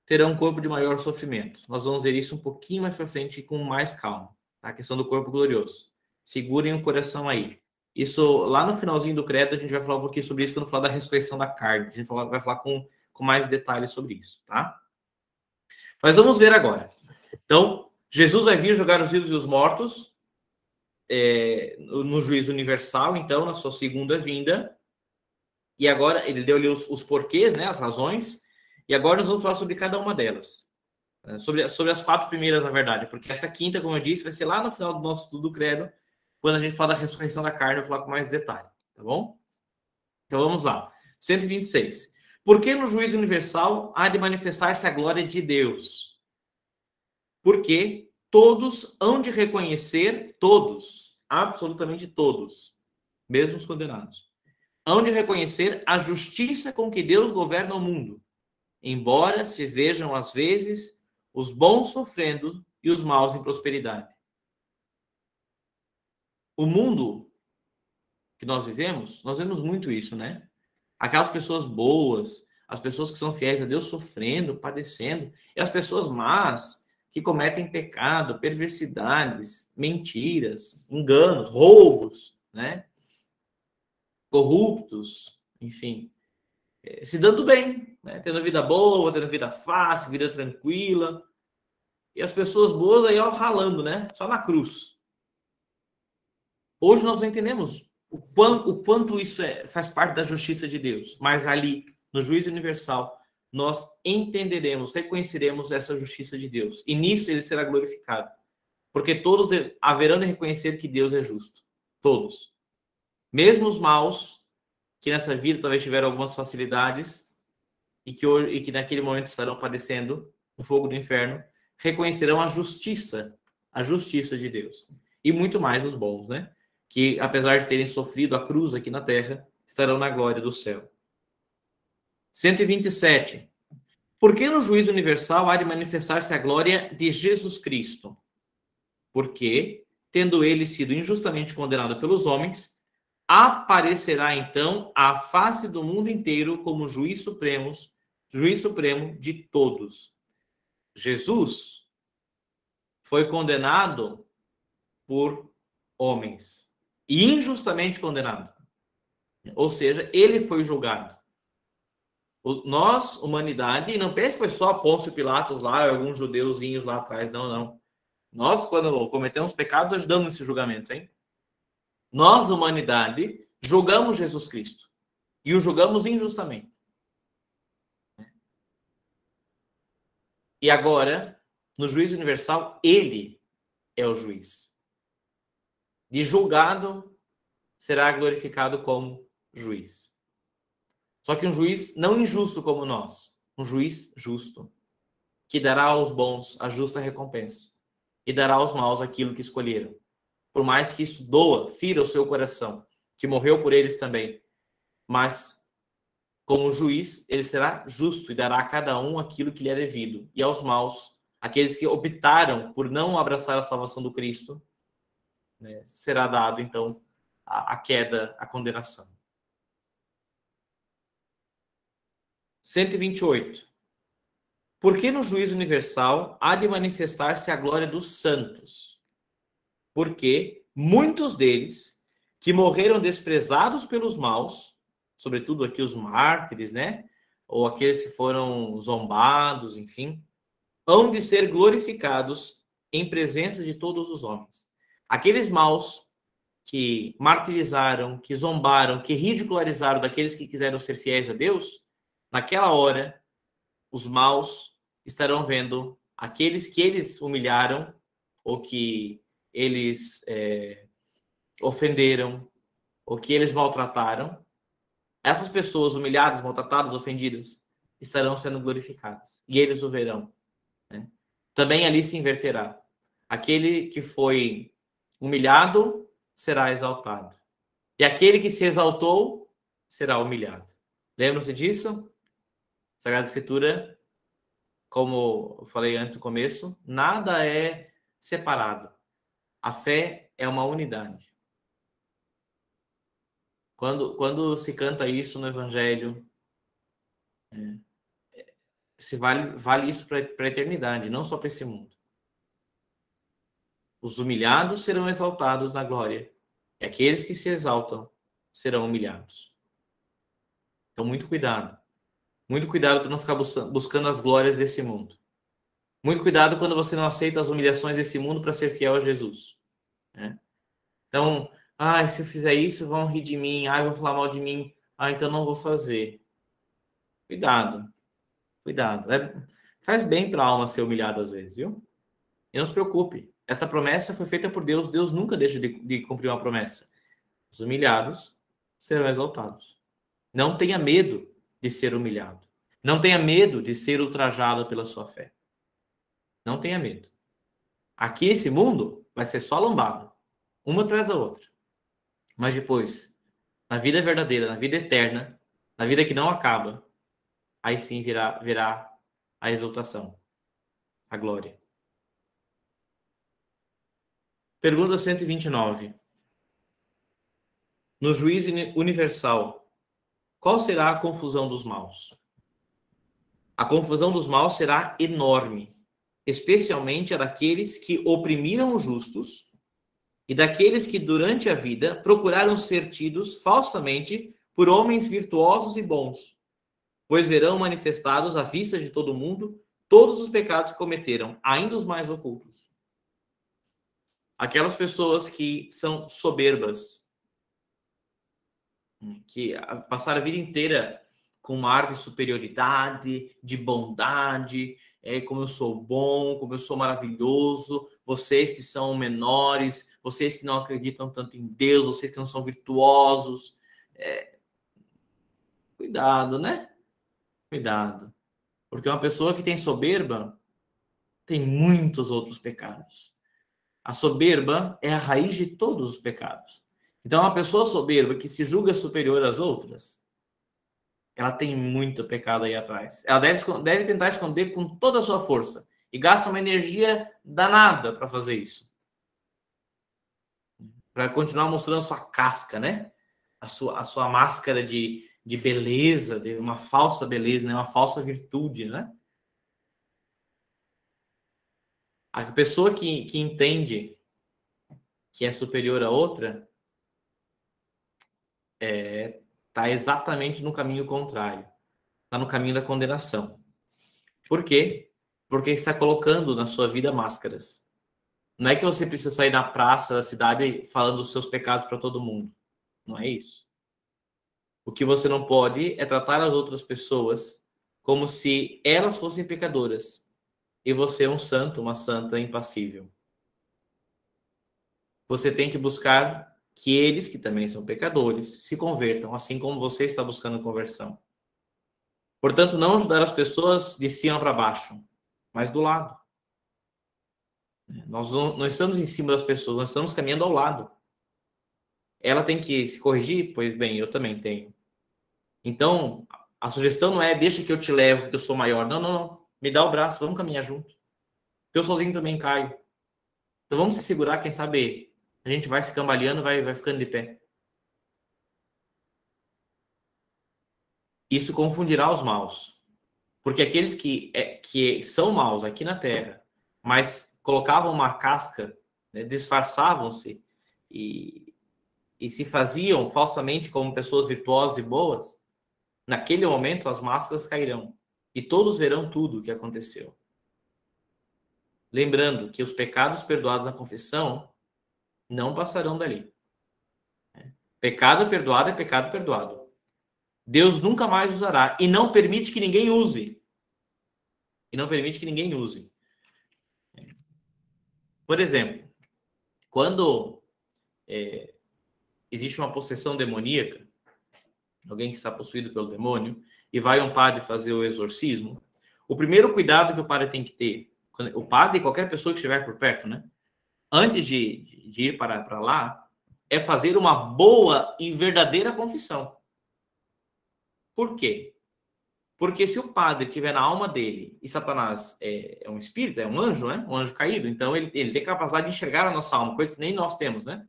terão um corpo de maior sofrimento. Nós vamos ver isso um pouquinho mais para frente com mais calma. Tá? A questão do corpo glorioso. Segurem o coração aí. Isso, lá no finalzinho do credo, a gente vai falar um pouquinho sobre isso quando falar da ressurreição da carne. A gente vai falar com mais detalhes sobre isso, tá? Mas vamos ver agora. Então, Jesus vai vir julgar os vivos e os mortos no juízo universal, então, na sua segunda vinda. E agora, ele deu ali os porquês, né, as razões. E agora nós vamos falar sobre cada uma delas. Sobre as 4 primeiras, na verdade. Porque essa quinta, como eu disse, vai ser lá no final do nosso estudo do credo, quando a gente fala da ressurreição da carne, eu vou falar com mais detalhe. Tá bom? Então vamos lá. 126. Por que no juízo universal há de manifestar-se a glória de Deus? Porque todos hão de reconhecer, todos, absolutamente todos, mesmo os condenados, hão de reconhecer a justiça com que Deus governa o mundo, embora se vejam às vezes os bons sofrendo e os maus em prosperidade. o mundo que nós vemos muito isso, né? Aquelas pessoas boas, as pessoas que são fiéis a Deus sofrendo, padecendo, e as pessoas más que cometem pecado, perversidades, mentiras, enganos, roubos, né? Corruptos, enfim, se dando bem, né? Tendo vida boa, tendo vida fácil, vida tranquila. E as pessoas boas aí, ó, ralando, né? Só na cruz. Hoje nós não entendemos o quanto isso faz parte da justiça de Deus. Mas ali, no juízo universal, nós entenderemos, reconheceremos essa justiça de Deus. E nisso ele será glorificado. Porque todos haverão de reconhecer que Deus é justo. Todos. Mesmo os maus, que nessa vida talvez tiveram algumas facilidades e que naquele momento estarão padecendo o fogo do inferno, reconhecerão a justiça de Deus. E muito mais os bons, né? Que, apesar de terem sofrido a cruz aqui na terra, estarão na glória do céu. 127. Por que no juízo universal há de manifestar-se a glória de Jesus Cristo? Porque, tendo ele sido injustamente condenado pelos homens, aparecerá então à face do mundo inteiro como juiz supremo de todos. Jesus foi condenado por homens. E injustamente condenado. Ou seja, ele foi julgado. Nós, humanidade, e não pense que foi só Pôncio Pilatos lá, alguns judeuzinhos lá atrás, não. Nós, quando cometemos pecados, ajudamos nesse julgamento, hein? Nós, humanidade, julgamos Jesus Cristo. E o julgamos injustamente. E agora, no juízo universal, ele é o juiz. De julgado, será glorificado como juiz. Só que um juiz não injusto como nós, um juiz justo, que dará aos bons a justa recompensa e dará aos maus aquilo que escolheram. Por mais que isso fira o seu coração, que morreu por eles também, mas como juiz, ele será justo e dará a cada um aquilo que lhe é devido. E aos maus, aqueles que optaram por não abraçar a salvação do Cristo, né, será dado então a queda, a condenação. 128. Porque no juízo universal há de manifestar-se a glória dos santos? Porque muitos deles, que morreram desprezados pelos maus, sobretudo aqui os mártires, né? Ou aqueles que foram zombados, enfim, hão de ser glorificados em presença de todos os homens. Aqueles maus que martirizaram, que zombaram, que ridicularizaram daqueles que quiseram ser fiéis a Deus, naquela hora, os maus estarão vendo aqueles que eles humilharam ou que eles ofenderam ou que eles maltrataram. Essas pessoas humilhadas, maltratadas, ofendidas, estarão sendo glorificadas. E eles o verão. Né? Também ali se inverterá. Aquele que foi humilhado será exaltado. E aquele que se exaltou será humilhado. Lembram-se disso? Sagrada Escritura, como eu falei antes no começo, nada é separado. A fé é uma unidade. Quando se canta isso no Evangelho, se vale isso para a eternidade, não só para esse mundo. Os humilhados serão exaltados na glória, e aqueles que se exaltam serão humilhados. Então, muito cuidado. Muito cuidado para não ficar buscando as glórias desse mundo. Muito cuidado quando você não aceita as humilhações desse mundo para ser fiel a Jesus. Né? Então, se eu fizer isso, vão rir de mim. Vão falar mal de mim. Então não vou fazer. Cuidado. Cuidado. Faz bem para a alma ser humilhada às vezes, viu? E não se preocupe. Essa promessa foi feita por Deus. Deus nunca deixa de cumprir uma promessa. Os humilhados serão exaltados. Não tenha medo de ser humilhado. Não tenha medo de ser ultrajado pela sua fé. Não tenha medo. Aqui esse mundo vai ser só lombada, uma atrás da outra. Mas depois, na vida verdadeira, na vida eterna, na vida que não acaba, aí sim virá a exaltação, a glória. Pergunta 129. no juízo universal, qual será a confusão dos maus? A confusão dos maus será enorme, especialmente a daqueles que oprimiram os justos e daqueles que, durante a vida, procuraram ser tidos falsamente por homens virtuosos e bons, pois verão manifestados à vista de todo mundo todos os pecados que cometeram, ainda os mais ocultos. Aquelas pessoas que são soberbas, que passaram a vida inteira com um ar de superioridade, de bondade, como eu sou bom, como eu sou maravilhoso, vocês que são menores, vocês que não acreditam tanto em Deus, vocês que não são virtuosos. Cuidado, né? Cuidado. Porque uma pessoa que tem soberba tem muitos outros pecados. A soberba é a raiz de todos os pecados. Então, uma pessoa soberba que se julga superior às outras, ela tem muito pecado aí atrás. Ela deve tentar esconder com toda a sua força. E gasta uma energia danada para fazer isso. Para continuar mostrando a sua casca, né? A sua máscara de beleza, de uma falsa beleza, né? Uma falsa virtude, né? A pessoa que entende que é superior a outra está exatamente no caminho contrário. Está no caminho da condenação. Por quê? Porque está colocando na sua vida máscaras. Não é que você precisa sair da praça da cidade falando os seus pecados para todo mundo. Não é isso. O que você não pode é tratar as outras pessoas como se elas fossem pecadoras e você é um santo, uma santa impassível. Você tem que buscar que eles, que também são pecadores, se convertam, assim como você está buscando conversão. Portanto, não ajudar as pessoas de cima para baixo, mas do lado. Nós não estamos em cima das pessoas, nós estamos caminhando ao lado. Ela tem que se corrigir? Pois bem, eu também tenho. Então, a sugestão não é deixa que eu te levo, porque eu sou maior. Não, não, não. Me dá o braço, vamos caminhar junto. Eu sozinho também caio. Então vamos se segurar, quem sabe a gente vai se cambaleando, vai ficando de pé. Isso confundirá os maus. Porque aqueles que são maus aqui na Terra, mas colocavam uma casca, né, disfarçavam-se e se faziam falsamente como pessoas virtuosas e boas, naquele momento as máscaras cairão e todos verão tudo o que aconteceu. Lembrando que os pecados perdoados na confissão não passarão dali. Pecado perdoado é pecado perdoado. Deus nunca mais usará e não permite que ninguém use. E não permite que ninguém use. Por exemplo, quando existe uma possessão demoníaca, alguém que está possuído pelo demônio, e vai um padre fazer o exorcismo, o primeiro cuidado que o padre tem que ter, o padre e qualquer pessoa que estiver por perto, né? Antes de ir para lá, é fazer uma boa e verdadeira confissão. Por quê? Porque se o padre estiver na alma dele, e Satanás é um espírito, é um anjo, né? Um anjo caído, então ele tem capacidade de enxergar a nossa alma, coisa que nem nós temos, né?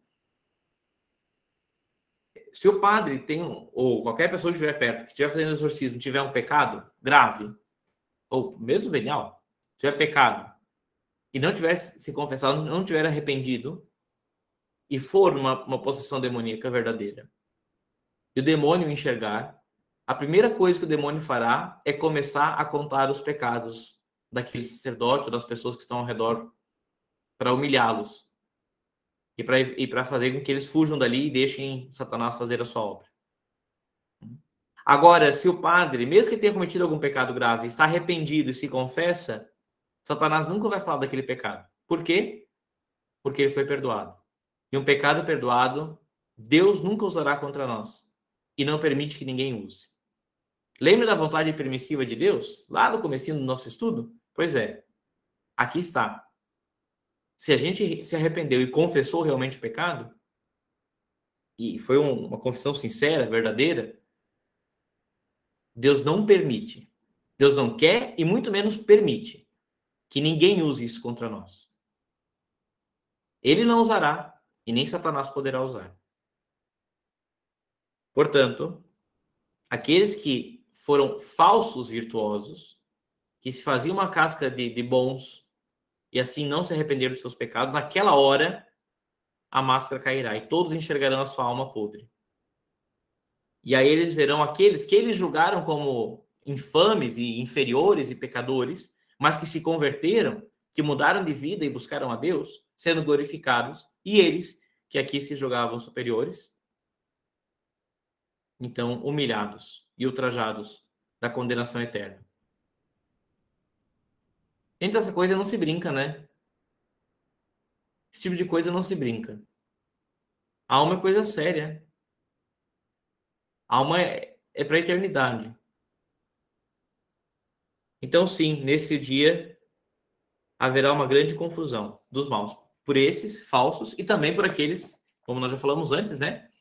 Se o padre tem, ou qualquer pessoa que estiver perto, que estiver fazendo exorcismo, tiver um pecado grave, ou mesmo venial, tiver pecado, e não tiver se confessado, não tiver arrependido, e for uma possessão demoníaca verdadeira, e o demônio enxergar, a primeira coisa que o demônio fará é começar a contar os pecados daquele sacerdote ou das pessoas que estão ao redor para humilhá-los e para fazer com que eles fujam dali e deixem Satanás fazer a sua obra. Agora, se o padre, mesmo que tenha cometido algum pecado grave, está arrependido e se confessa, Satanás nunca vai falar daquele pecado. Por quê? Porque ele foi perdoado. E um pecado perdoado, Deus nunca usará contra nós. E não permite que ninguém use. Lembra da vontade permissiva de Deus? Lá no comecinho do nosso estudo? Pois é. Aqui está. Se a gente se arrependeu e confessou realmente o pecado, e foi uma confissão sincera, verdadeira, Deus não permite. Deus não quer e muito menos permite que ninguém use isso contra nós. Ele não usará e nem Satanás poderá usar. Portanto, aqueles que foram falsos virtuosos, que se faziam uma casca de bons e assim não se arrependeram de seus pecados, naquela hora a máscara cairá e todos enxergarão a sua alma podre. E aí eles verão aqueles que eles julgaram como infames e inferiores e pecadores, mas que se converteram, que mudaram de vida e buscaram a Deus, sendo glorificados, e eles, que aqui se julgavam superiores, então humilhados e ultrajados da condenação eterna. Então essa coisa não se brinca, né? Esse tipo de coisa não se brinca. A alma é coisa séria. A alma é para a eternidade. Então, sim, nesse dia haverá uma grande confusão dos maus, por esses falsos e também por aqueles, como nós já falamos antes, né?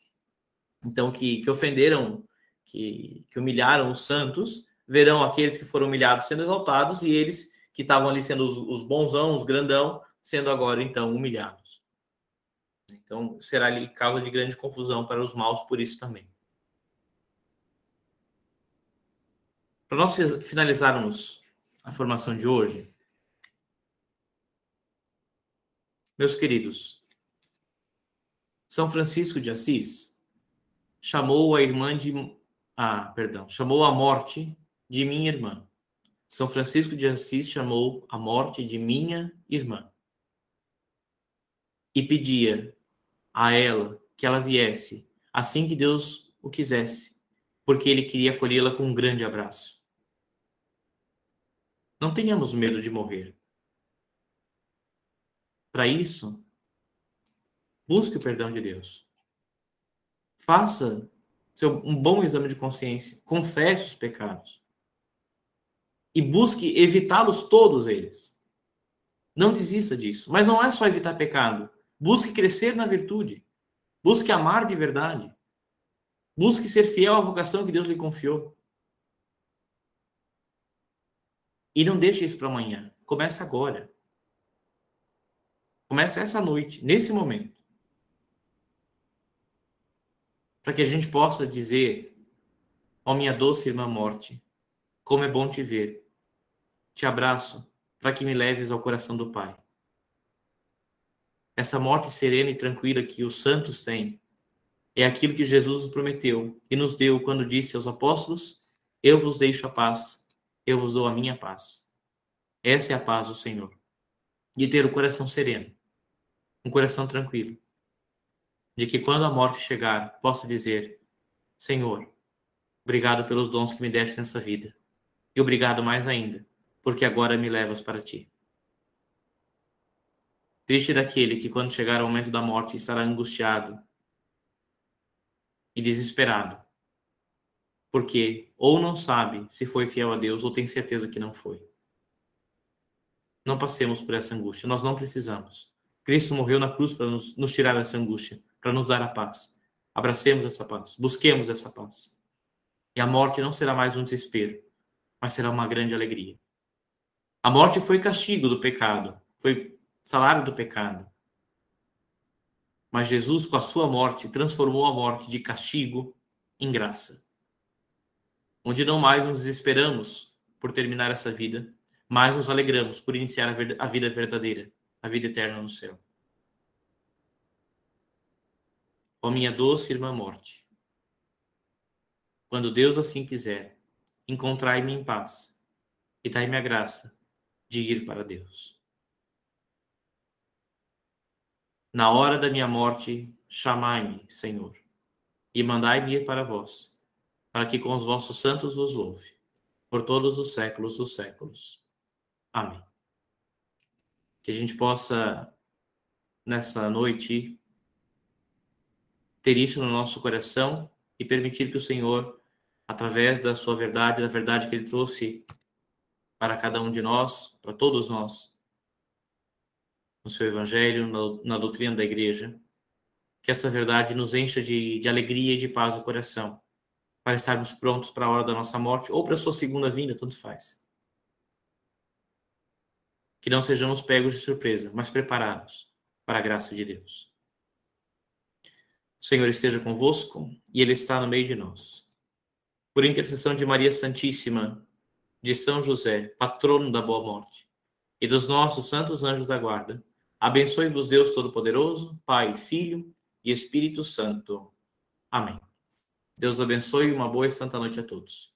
Então, que ofenderam, que humilharam os santos, verão aqueles que foram humilhados sendo exaltados e eles que estavam ali sendo os bonzão, os grandão, sendo agora, então, humilhados. Então, será ali causa de grande confusão para os maus por isso também. Para nós finalizarmos a formação de hoje, meus queridos, São Francisco de Assis chamou chamou a morte de minha irmã. São Francisco de Assis chamou a morte de minha irmã e pedia a ela que ela viesse assim que Deus o quisesse, porque ele queria acolhê-la com um grande abraço. Não tenhamos medo de morrer. Para isso, busque o perdão de Deus. Faça um bom exame de consciência. Confesse os pecados. E busque evitá-los todos eles. Não desista disso. Mas não é só evitar pecado. Busque crescer na virtude. Busque amar de verdade. Busque ser fiel à vocação que Deus lhe confiou. E não deixe isso para amanhã. Comece agora. Comece essa noite, nesse momento. Para que a gente possa dizer: ó minha doce irmã morte, como é bom te ver. Te abraço para que me leves ao coração do Pai. Essa morte serena e tranquila que os santos têm é aquilo que Jesus nos prometeu e nos deu quando disse aos apóstolos: eu vos deixo a paz, eu vos dou a minha paz. Essa é a paz do Senhor. De ter o coração sereno, um coração tranquilo. De que quando a morte chegar, possa dizer: Senhor, obrigado pelos dons que me deste nessa vida. E obrigado mais ainda, porque agora me levas para ti. Triste daquele que, quando chegar o momento da morte, estará angustiado e desesperado, porque ou não sabe se foi fiel a Deus ou tem certeza que não foi. Não passemos por essa angústia, nós não precisamos. Cristo morreu na cruz para nos tirar essa angústia, para nos dar a paz. Abracemos essa paz, busquemos essa paz. E a morte não será mais um desespero, mas será uma grande alegria. A morte foi castigo do pecado, foi salário do pecado. Mas Jesus, com a sua morte, transformou a morte de castigo em graça. Onde não mais nos desesperamos por terminar essa vida, mas nos alegramos por iniciar a vida verdadeira, a vida eterna no céu. Ó minha doce irmã morte, quando Deus assim quiser, encontrai-me em paz e dai-me a graça de ir para Deus. Na hora da minha morte, chamai-me, Senhor, e mandai-me ir para vós, para que com os vossos santos vos louve, por todos os séculos dos séculos. Amém. Que a gente possa, nessa noite, ter isso no nosso coração e permitir que o Senhor, através da sua verdade, da verdade que Ele trouxe para cada um de nós, para todos nós, no seu Evangelho, na doutrina da Igreja, que essa verdade nos encha de alegria e de paz no coração, para estarmos prontos para a hora da nossa morte ou para a sua segunda vinda, tanto faz. Que não sejamos pegos de surpresa, mas preparados para a graça de Deus. O Senhor esteja convosco e Ele está no meio de nós. Por intercessão de Maria Santíssima, de São José, patrono da boa morte, e dos nossos santos anjos da guarda, abençoe-vos Deus Todo-Poderoso, Pai, Filho e Espírito Santo. Amém. Deus abençoe e uma boa e santa noite a todos.